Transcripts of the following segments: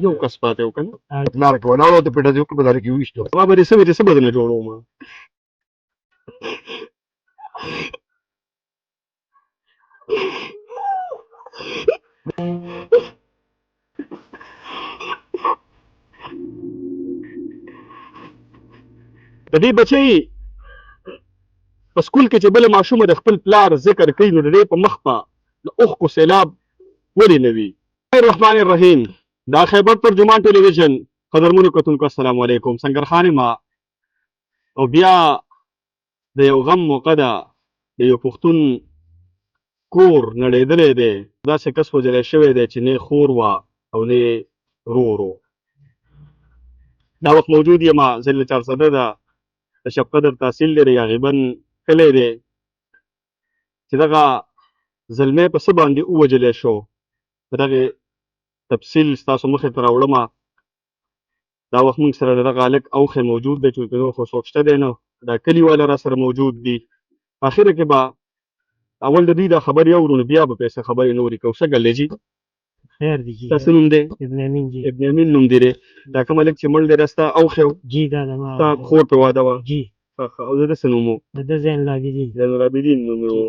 یو کس پاتې و که نه لاره کې ولاړ و ته پېټه دې وکړه په لاره کې وویشتو ما به دې څه وې دې څه بدله جوړوم د دې بچی په سکول کې چې بله ماشومه د خپل پلار ذکر کوي نو د دې په مخ به د اوښکو سیلاب ولې نه وي الرحمن الرحیم دا خیبر ترجمان ټلویزیون قدرمنو کتونکو السلام علیکم سنګرخان ما او بیا د یو غم موقع ده د یو پښتون کور نړېدلی دی داسې کس وژلی شوی دی چې نه خور وه او نه ورور و دا وخت موجود یم ضلع چارسده ده د شب قدر تحصیل لري غالبا کلی دی چې دغه زلمی په څه باندې ووژلی شو په دغې تفصیل ستاسو مخې ته راوړمه دا وخت موږ سره د دغه هلک اوښی موجود دی چې نور خو څوک شته دی نه دا کلیواله را سره موجود دي په اخره کې به اول د دوی دا خبرې اورو نو بیا به پیسې خبرې نورې کوو څه ګل جي خیر دی جی تاسو نوم دی ابن امین جی ابن امین نوم دی دا کوم هلک چې مړ دی دا ستا اوښی و جی دا زما ستا خور پې واده وه جی او د ده څه نوم و د ده زین العابدین زین العابدین نوم یې و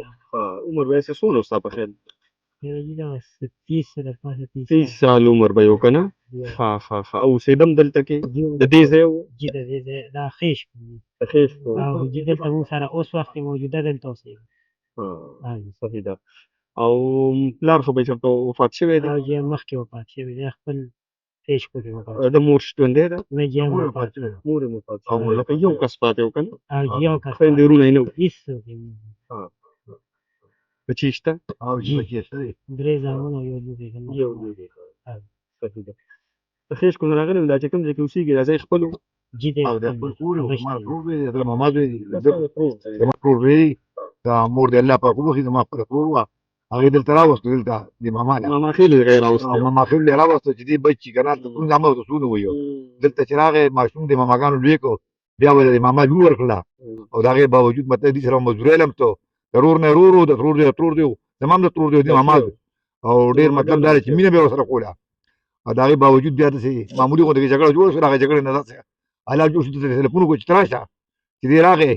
عمر به یې څونه و ستا په خیال جی دا 30 سره پاسه 30 سال عمر به یې و که نه ښه ښه ښه او اوسېدم دلته کې د دې ځای و جی د دې دا خیش د خیش و او جی دلته موږ سره اوس وخت کې موجوده دلته اوسېږو صحیح ده او پلار خو به یې چېرته وفات شوی دی او جی مخکې وفات شوی دی خپل خیش پورې وفات د مور ژوندی ده نه جی هم وفات شوی مور یې وفات شوی لکه یو کس پاتې و که نه او جی یو کس خویندې وروڼه یې نه وو هېڅوک یې نه وو. بچي شته جی درې زامن او یو لوی دی یو لوی دی صحیح ده د خیش کونه راغلی دا چې کوم ځای کې اوسېږي دا ځای خپل و جی دی او د خپل کور یو زما ترور دی د محمد دی زما ترور دی دا مور دی الله پاک وبخښي زما خپله ترور وه هغې دلته راوستو دلته د ماما نه ماما خیلی غیر راوستی ماما خیل یې راوسته چې دې بچي که نه څومره زامه ورته څونه ویو دلته چې راغی ماشوم د ماماګانو لوی کړو بیا به د ماما لور ورکړله او د هغې باوجود مطلب دې سره مزدورۍ علم ته د رور نه رور و د ترور دی د ترور دی زما هم د ترور دی د ماما او ډېر مطلب دا دی چې مینه به یې ورسره کوله او د هغې باوجود بیا داسې معمولي غوندې جګړه جوړه شوه هغې جګړې نه داسې حالات جوړ شو دلته تلیفون وکړو چې ته راشه چې دی راغی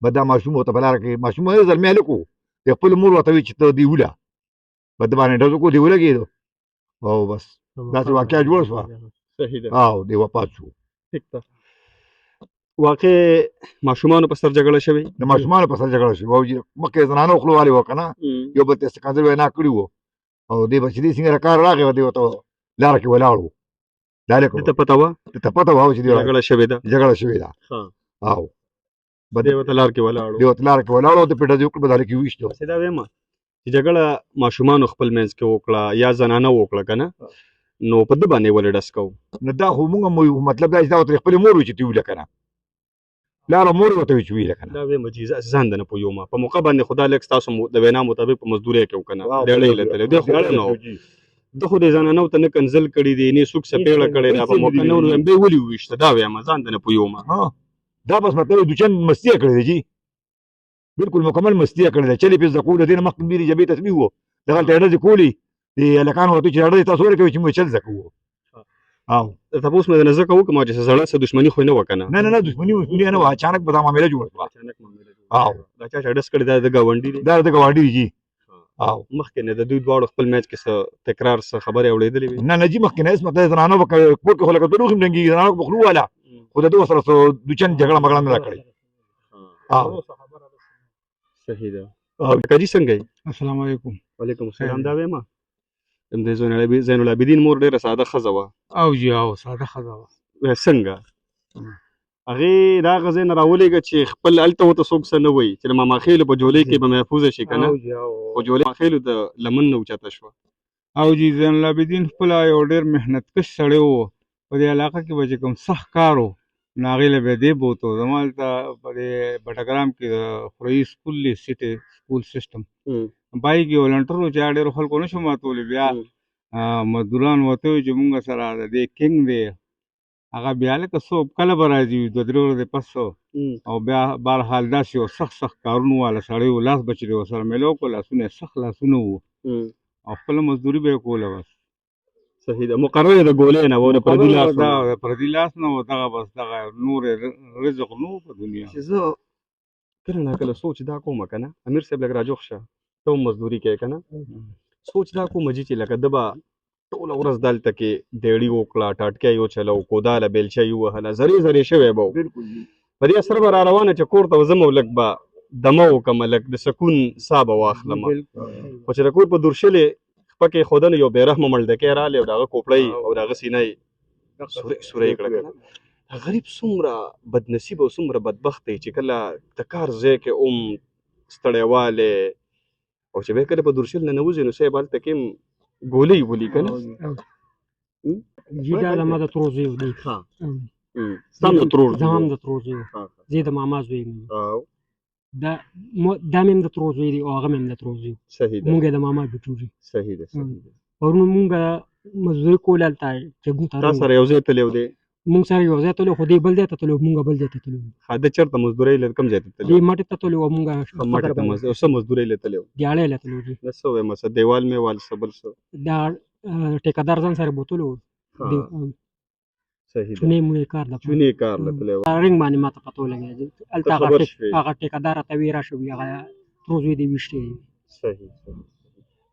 به دا ماشوم ورته په لاره کې ماشوم زلمی هلک و د خپل مور ورته وایي چې ته دې وله به ده باندې ډز وکړو دی ولګېدو او بس داسې واقعه جوړه شوه صحیح ده او دی وفات شو ټیک ده واقع ماشومانو په سر جګړه شوې د ماشومانو په سر جګړه شوې او مخکې د زنانو خولوالې وه که نه یو بل ته استقاضل وینا کړي وو او دی به چې دې څنګه کار راغی دی ورته لاره کې ولاړ و دا هلک ته پته وه ته پته وه چې جګړه شوې ده جګړه شوې ده او دی ورته لار کې ولاړ دی ورته لاره کې ولاړ او د پېټه دې وکړه په لاره کې وویشتو داسې دا وایم چې جګړه ماشومانو خپل منځ کې وکړه یا زنانه وکړه که نه نو په ده باندې ولې ډس کوو نو دا خو مونږ مطلب دا چې دا ورته خپلې مور وي چې ته ویله که نه پلار او مور ورته وي چې ویله که نه دا وایم چې ځان د نه پوهیږم په موقع باندې خو دا لږ ستاسو د وینا مطابق په مزدورۍ کې و که نه ډېړۍ لتلی دی خو اړه نه و ده خو دې زنانو ته نه کنځل کړي دي نه څوک څپېړه کړې ده په موقع نه و نو دی ولې وویشته دا وایم ځان د نه پوهیږم دا بس مطلب دوچن مستي یې کړې ده جي بالکل مکمل مستي یې کړې ده چلې پې زده کول د دې نه مخکې مېرې جبې تسبیح و دغلته یې ډزې کولې د هلکانو ورته چې ډزې تاسو ولې کوئ چې موږ چل زده کوو او تپوس مې نه ځکه وکړم چې زړه څه دښمني خو نه وه که نه نه نه نه دښمني وښمني نه وه اچانک به دا معامله جوړه شوه او دا چا چې ډس کړي دا د ګاونډي دی دا د ګاونډي دي جي او مخکې نه د دوی دواړو خپل میچ کې څه تکرار څه خبرې اورېدلې وي نه نه جي مخکې نه هېڅ مطلب زنانو به کور کې خو لکه دروغ هم ډنګېږي زنانو به خولو واله خو د ده سره څه دوچن جګړه مګړه نه ده کړې او صحیح ده کاجي څنګه یې السلام علیکم وعلیکم السلام دا وایم د زین العابدین مور ډېره ساده ښځه وه او جی او ساده ښځه وه څنګه هغې د هغه ځای نه راولېږه چې خپل هلته ورته څوک څه نه وایي چې د ماما خېلو په جولۍ کې به محفوظه شي که نه خو جولۍ ماما خېلو د لمن نه اوچته شوه او جی زین العابدین خپله یو ډېر محنتکش سړی و په دې علاقه کې به چې کوم سخت کار و نو هغې له به یې دې بوتو زما هلته په دې بټګرام کې د خوريي سکول دی سټي سکول سیسټم پای کې ولنټر و چې هغه ډېرو خلکو نه شو ماتولی بیا مزدوران ورته وایي چې مونږ سره د دې کینګ دی هغه بیا لکه څوک کله به راځي 2-3 ورځې پس او بیا بهرحال داسې یو سخت کارونو والا سړی و لاس به چې دی ورسره میله وکړو لاسونه یې سخت لاسونه وو او خپله مزدوري به یې کوله بس صحیح ده مقرره د ګولې نه و د پردي لاس نه و. د پردي لاس نه و دغه بس دغه نور رزق نو په دنیا چې زه کله نا کله سوچ دا کوم که نه امیر صاحب لږ راجوخ شه ته هم مزدوري کوې که نه سوچ دا کوم چې لکه ده به ټوله ورځ دلته کې دیړي وکړه ټاټکی یې وچلو کوداله بیلچه یې ووهله زرې زرې شوی به و په دې سره به را روانه چې کور ته وځم او لږ به دمه وکړم لږ د سکون ساه به واخلم خو چې د کور په دورشلې خپه کې ښودنه یو بېرحمه مړدکی رالی او د هغه کوپړۍ او د هغه سینه یې سوری کړه که نه غریب څومره بدنصیب او څومره بدبخت دی چې کله د کار ځای کې ستړیوالی او چې بیا کله په دورشل نه نوځي نو صاحب هلته کې هم ګولۍ ولي که نه جی دا د ما د ترور زوی و دی ستا هم د ترور زما هم د ترور زوی و زه د ماما زوی یم او دا مې هم د ترور زوی دی او هغه مې هم د ترور زوی و صحیح ده مونږ یې د ماما بچو دي صحیح ده صحیح ده پرون مونږ مزدوري کوله هلته چګون ته تا سره یو ځای تللی و دی مونږ سره یو ځای تلو خو دی بل ځای ته تلو مونږ بل ځای ته تلو ښه ده چېرته مزدورۍ له کوم ځای ته تللی دی مټې ته تلو او مونږ مټې ته څه مزدورۍ له تللی و دیاړۍ له تلو دي نه څه ووایم څه دیوال میوال څه بل څه دا ټیکهدار ځان سره بوتلو صحیح ده چونې مونې کار د چونې کار له تللی و رنګ باندې ما ته پته ولګېده ته هلته خبر شوې هغه ټیکهدار راته وی راشه وي هغه ترور زوی دی ویشتی دی صحیح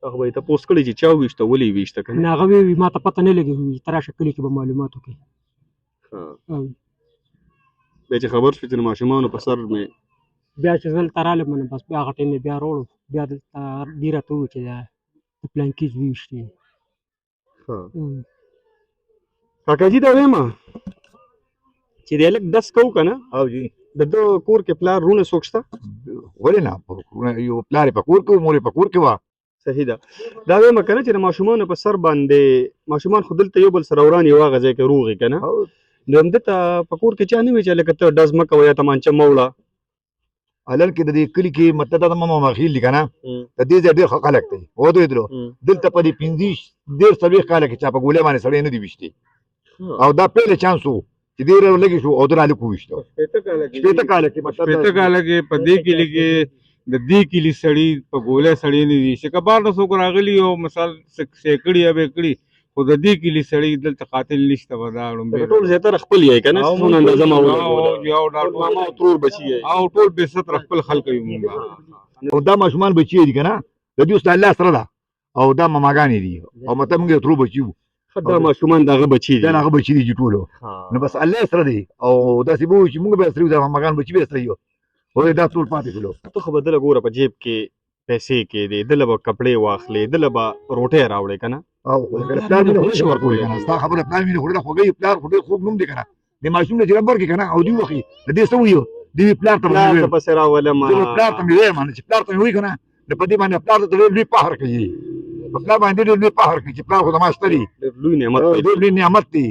هغه به یې تپوس کړی چې چا وویشته ولې یې ویشته که نه نه هغه وی ما ته پته نه لګي ته راشه کلي کې به معلومات وکړې بیا چې خبر شو چې د ماشومانو په سر مې بیا چې زه دلته رالم نو بس بیا هغه ټایم مې بیا راوړو بیا دلته دې راته وویل چې د پلانکي زوی ویشتی دی کاکاجي دا وایم چې دی هلک ډس کوو که نه او جی د ده کور کې پلار رونه څوک شته ولې نه یو پلار یې په کور کې و مور یې په کور کې وه صحیح ده دا وایم که نه چې د ماشومانو په سر باندې ماشومان خو دلته یو بل سره وران یو هغه ځای کې روغ که نه نو همده ته په کور کې چا نه وي چې لکه ته ډز مه کوه یا تمانچه مه وړه هلل کې د دې کلي کې مطلب دا ماما مخیل دي که نه د دې ځای ډېر ښه خلک دی ودرېدلو دلته په دې 15 څلوېښت کاله کې چا په ګولۍ باندې سړی نه دی ویشتې او دا پیل چانس و چې دې لږې شو او د هلک وویشته شپېته کاله کې شپېته کاله کې په دې کلي کې د دې کلي سړي په ګولۍ سړی نه دي چې که بهر نه څوک راغلي او مثال سیکړي یا به کړي خو د دې کلي سړی دلته قاتل نشته به دا ټول زیاتره خپل یې که نه څونه اندازه ما یو ماما او ترور بچي یې او ټول بې ستره خپل خلک یو مونږ او دا ماشومان بچي دي که نه د دې اوس د الله سره ده او دا ماماګانې دي او مطلب موږ د ترور بچي وو دا ماشومان د هغه بچي دي دا هغه بچي دي چې ټولو نو بس الله سره دی او داسې به وي چې موږ به سره یو د ماماګان بچي به سره یو خو دا ټول پاتې شولو ته خو به دله ګوره په جیب کې پیسې کېدې دله به کپړې واخلې دله به روټۍ راوړې که نه او پلار مې خوشې ورکولې که نه ستا خبره پلار مې خوړله خوږی پلار خو ډېر خوږ نوم دی که نه د ماشوم نه چې رب ورکړي که نه او دوی وخي د دې څه ویو دوی پلار ته پلار ته پسې راولم پلار ته مې ویم چې پلار ته مې وایي که نه نو په دې باندې پلار ته ډېر لوی فخر کوي په پلار باندې ډېر لوی فخر کوي چې پلار خو زما شته دی لوی نعمت دی ډېر لوی نعمت دی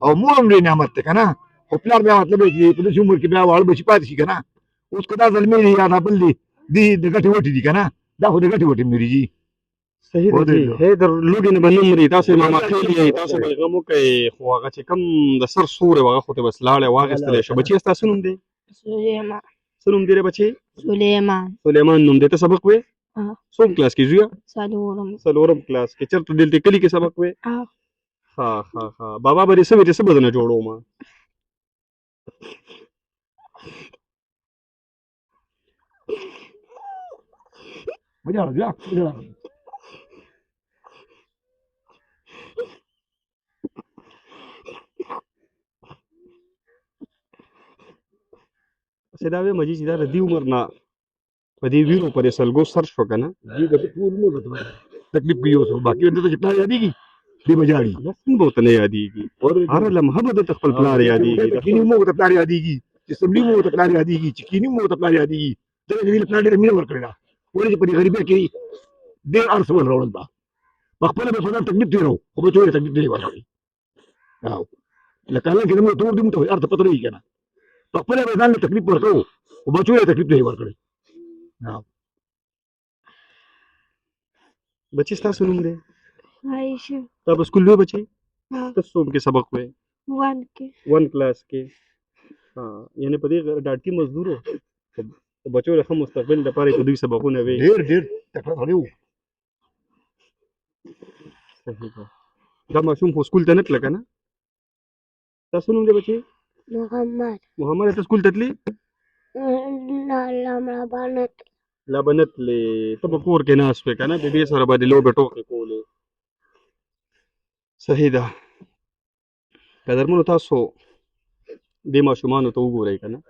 او مور هم لوی نعمت دی که نه خو پلار بیا مطلب دی چې په داسې عمر کې بیا واړه بچي پاتې شي که نه اوس که دا زلمې دي یا دا بل دی دي د ګټې وټې دي که نه دا خو د ګټې وټې مري جي صحیح ده جی هی در لوګي نه به نه مري تاسو یې ماما خیل یې تاسو به یې غم وکړئ خو هغه چې کوم د سر سوری و هغه خو ته بس لاړې واخیستلی شو بچي ستاسو نوم دی سلیمان څه نوم دی دی بچي سلیمان سلیمان نوم دی ته سبق وې څوم کلاس کې زویه څلورم څلورم کلاس کې چېرته دلته کلي کې سبق وې ها ها ها بابا به دې څه وې چې څه به درنه جوړوم وجاړه بیا پسې دا وایم چې دا د دې عمر نه په دې ویرو پرې سلګو سر شو که نه دې د ټول مو تکلیف کې یو څه باقي ورته چې پلار یادېږي دې به جاړي څنګه به ورته نه یادېږي هره لمحه به درته خپل پلار یادېږي کینی مو ورته پلار یادېږي چې سملي مو ورته پلار یادېږي چې کینی مو ورته پلار یادېږي ځکه چې دې پلار ډېره مینه ورکړې ده ولې چې په دې غریبۍ کې ډېر هر څه راوړل به پخپله به فضل تکلیف تېرو خو بچو یې تکلیف نه دی ورکړی او لکه حالانکې زموږ ترور دې موږ ته هر څه پته نه وي که نه پخپله به ځان له تکلیف ورکوو خو بچو یې تکلیف نه دی ورکړی بچي ستاسو نوم دی عائشہ تا په سکول وې بچي हाँ ته څوم کې سبق وې 1 के 1 کلاس کې یعنی په دې ډاډکي مزدور و د بچو د ښه مستقبل لپاره په دوی سبقونه وې ډېر ډېر تکړه سړی و صحیح ده دا ماشوم خو سکول ته نه تله که نه تاسو نوم دی بچې محمد محمد ته سکول ته تلې لما بنت لا به نه تلې ته به کور کې ناست وې که نه بېبې سره به دې لوبې ټوکې کولې صحیح ده قدرمنو تاسو دې ماشومانو ته وګورئ که نه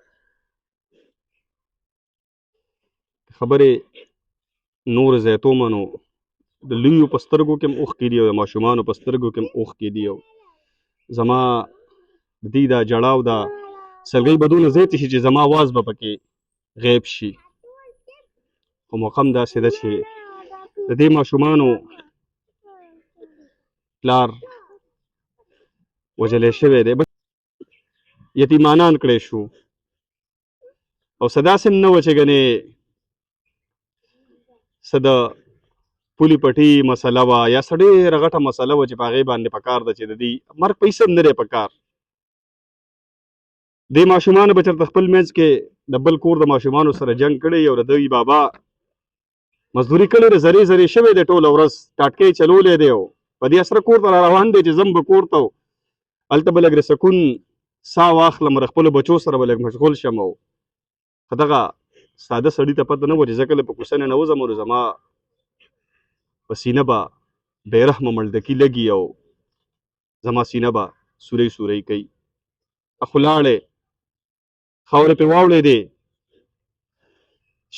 خبرې نور زیاتو منو د لویو په سترګو کې هم اوښکې دي او د ماشومانو په سترګو کې هم اوښکې دي او زما د دې دا جړا او دا سلګۍ به دونه زیاتې شي چې زما اواز به پکې غیب شي خو موقع هم داسې ده چې د دې ماشومانو پلار وژلی شوی دی یتیمانان کړی شو او څه داسې هم نه وه چې ګنې څه د پولي پټي مسله وه یا څه ډېره غټه مسله وه چې په هغې باندې پکار ده چې د دې مرګ پیسه هم نه دی پکار دې ماشومانو به چېرته خپل منځ کې د بل کور د ماشومانو سره جنګ کړی او د دوی بابا مزدوري کړې ده زرې زرې شوی دی ټوله ورځ ټاټکۍ چلولی دی او په دې اسره کور ته را روان دی چې ځم به کور ته هلته به لږ د سکون ساه واخلم د خپلو بچو سره به لږ مشغول شم او خو دغه ساده سړي ته پته نه وه چې زه کله په کوڅه نه نوځم نو زما په سینه به بېرحمه مړدکي لګي او زما سینه به سورۍ سورۍ کوي خو لاړې خاورې پرې واوړېدې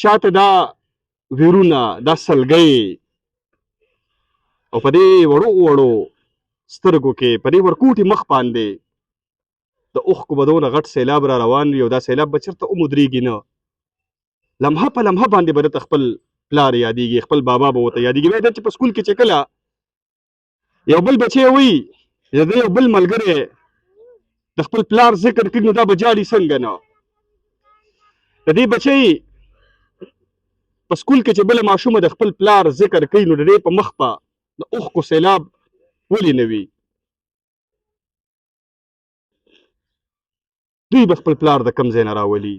شاته دا ویرونه دا سلګۍ او په دې وړو وړو سترګو کې په دې ورکوټي مخ باندې د اوښکو به دونه غټ سیلاب را روان وي او دا سیلاب به چېرته ومودرېږي نه لمحه په لمحه باندې به درته خپل پلار یادېږي خپل بابا به ورته یادېږي بیا دا چې په سکول کې چې کله یو بل بچی وي یا د یو بل ملګری د خپل پلار ذکر کړي نو دا به جاړي څنګه نه د دې بچی په سکول کې چې بله ماشومه د خپل پلار ذکر کوي نو د دې په مخ به د اوښکو سیلاب ولې نه وي دوی به خپل پلار د کم ځای نه راولي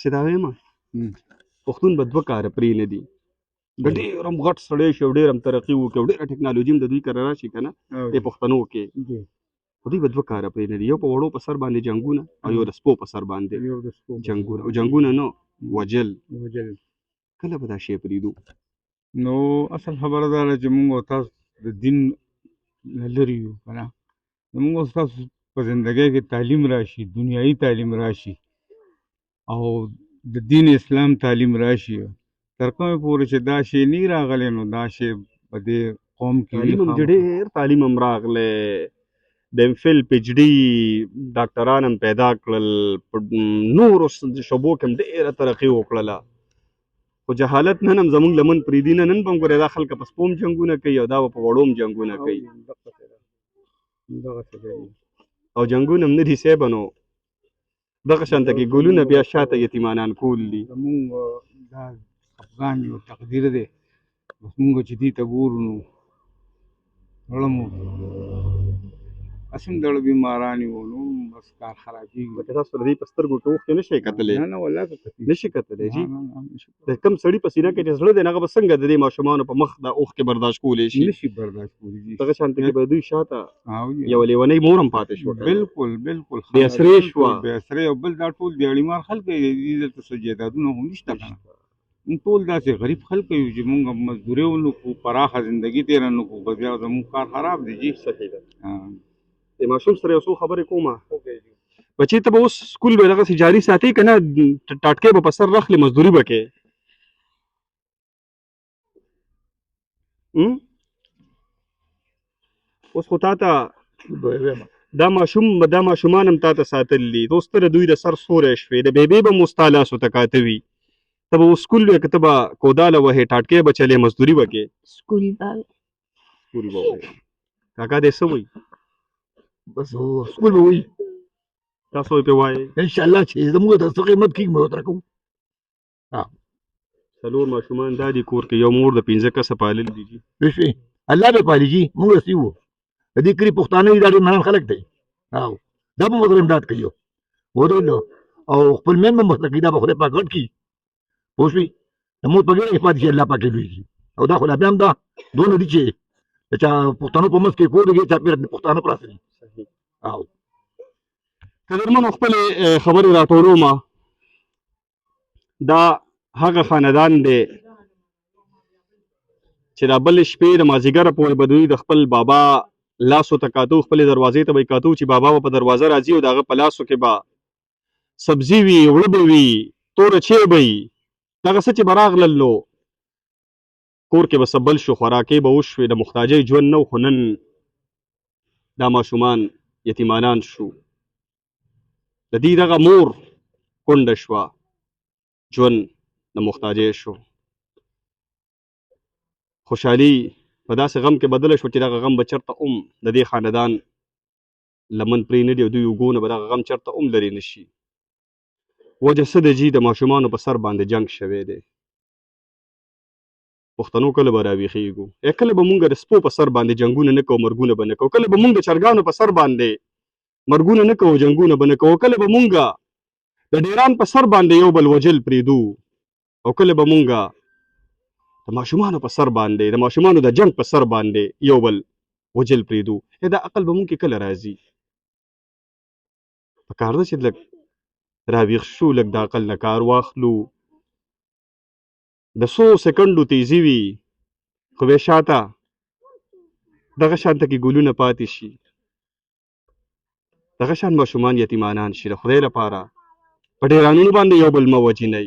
چې دا وایم پښتون به دوه کاره پرې نه دي د ډېر هم غټ سړی شي او ډېر هم ترقي وکړي او ډېره ټکنالوژي هم د دوی کره راشي که نه د پښتنو کې خو دوی به دوه کاره پرې نه دي یو په وړو په سر باندې جنګونه او یو د سپو په سر باندې جنګونه او جنګونه نه وجل کله به دا شی پرېږدو نو اصل خبره دا ده چې موږ او تاسو د دین نه لرې یو که نه زموږ او ستاسو په زندګۍ کې تعلیم راشي دنیایي تعلیم راشي او د دین اسلام تعلیم راشي تر کومې پورې چې دا شی نه راغلی نو دا شی په دې قوم کې تعلیم هم ډېر تعلیم هم راغلی د امفل پی ایچ ډي ډاکټران هم پیدا کړل په نورو شعبو کې هم ډېره ترقي وکړله خو جهالت نن هم زموږ لمن پرېږدي نه نن به هم ګورې دا خلک په سپو هم جنګونه کوي او دا به په وړو هم جنګونه کوي او جنګونه هم نه دي صیبه نو دغه شانته کې ګلونه بیا شاته یتیمانان کول دي زموږ دا افغان یو تقدیر دی بس موږ چې دې ته ګورو نو زړه مو اسم دړه بیماران یو نو بس کار خرابېږي لکه تاسو د دې په سترګو کې اوښکې نه شئ کتلی نه والله که کتلي نه شي کتلی جي د کوم سړي په سینه کې چې زړه دی نو هغه به څنګه د دې ماشومانو په مخ دا اوښکې برداشت کولی شي نشي برداشت کولی دغه شانته کې به دوی شاته او یو لیونۍ مور هم پاتې شوه بالکل بالکل بې اسرې شوه بې اسرې او بل دا ټول دیاړیمار خلک دي دلته څه جایدادونه هم نشته که نه موږ ټول داسې غریب خلک یو چې موږ مزدوري ونه کړو پراخه زندګي تېره نه کړو بس بیا زموږ کار خراب دی جي صحیح ده د ماشوم سره یو څو خبرې کومه بچې ته به اوس سکول به دغسې جاري ساتې که نه ټاټکۍ به په سر راخلې مزدوري به کې اوس خو تا ته دا ماشومان هم تا ته ساتل دي ته اوس ته د دوی د سر سوری شوې د بیبې به مو ستا لاسو ته کاته وي ته به اوس سکول وې که ته به کوداله وهې ټاټکۍ به چلې مزدوري به کې سکول باب سکول به وهې کاکا دې څه وایي بس سکول به وایي تاسو یې پرې وایئ انشاءالله چې زموږ د څه قیمت کېږي به ورته کوو څلور ماشومان دا دي کور کې یو مور د 15 کسه پالل دي جي بشوي الله به پالي جي موږ رسي وو د دې کلي پښتانه دي دا ډېر منان خلک دی او دا به مو امداد کوي ودرلو او خپل مین به مسله کوي دا به خدای پاک غټ کړي پوه شوې زموږ په ګېډه کې پاتې شي الله پاک یې لوی کړي او دا خو لا بیا هم دا دونه دي چې د چا پښتنو په منځ کې کور دی چاپېره د پښتانه پراته دي او قدرمنو خپلې خبرې راټولوم دا هغه خاندان دی چې دا بل شپې د مازدیګره پورې به دوی د خپل بابا لاسو ته کاتو خپلې دروازې ته به یې کاتو چې بابا به په دروازه راځي او د هغه په لاسو کې به سبزي وي اوړه به وي توره چای به وي دغه څه چې به راغلل نو کور کې به څه بل شو خوراکۍ به وشوې د محتاجۍ ژوند نه و خو نن دا ماشومان یتیمانان شو د دې دغه مور کونډه شوه ژوند د محتاجۍ شو خوشحالي په داسې غم کې بدله شوه چې دغه غم به چېرته هم د دې خاندان لمن پرې نه دي او دوی اوږو نه به دغه غم چېرته هم لرې نه شي وجه څه د جي د ماشومانو په سر باندې جنګ شوی دی پښتنو کله به راویښېږو کله به مونږ د سپو په سر باندې جنګونه نه کوو مرګونه به نه کوو کله به مونږ د چرګانو په سر باندې مرګونه نه کوو جنګونه به نه کوو کله به مونږ د ډیران په سر باندې یو بل وجل پرېږدو او کله به مونږ د ماشومانو په سر باندې د ماشومانو د جنګ په سر باندې یو بل وجل پرېږدو دا عقل به مونږ کې کله راځي پکار ده چې لږ راویښ شو لږ د عقل نه کار واخلو د 100 سکنډو تیزي وي خو بیا شاته دغه شانته کې ګلونه پاتې شي دغه شان ماشومان یتیمانان شي د خدای لپاره په ډیرانونو باندې یو بل مه وجنئ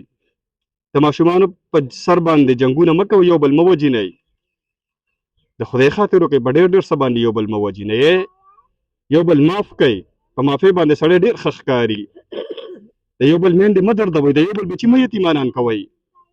د ماشومانو په سر باندې جنګونه مه کوئ یو بل مه وجنئ د خدای خاطر وکړئ په ډېر ډېر څه باندې یو بل مه وجنئ یو بل معاف کوئ په معافۍ باندې سړی ډېر ښه ښکاري د یو بل میندې مه دردوئ د یو بل بچي مه یتیمانان کوئ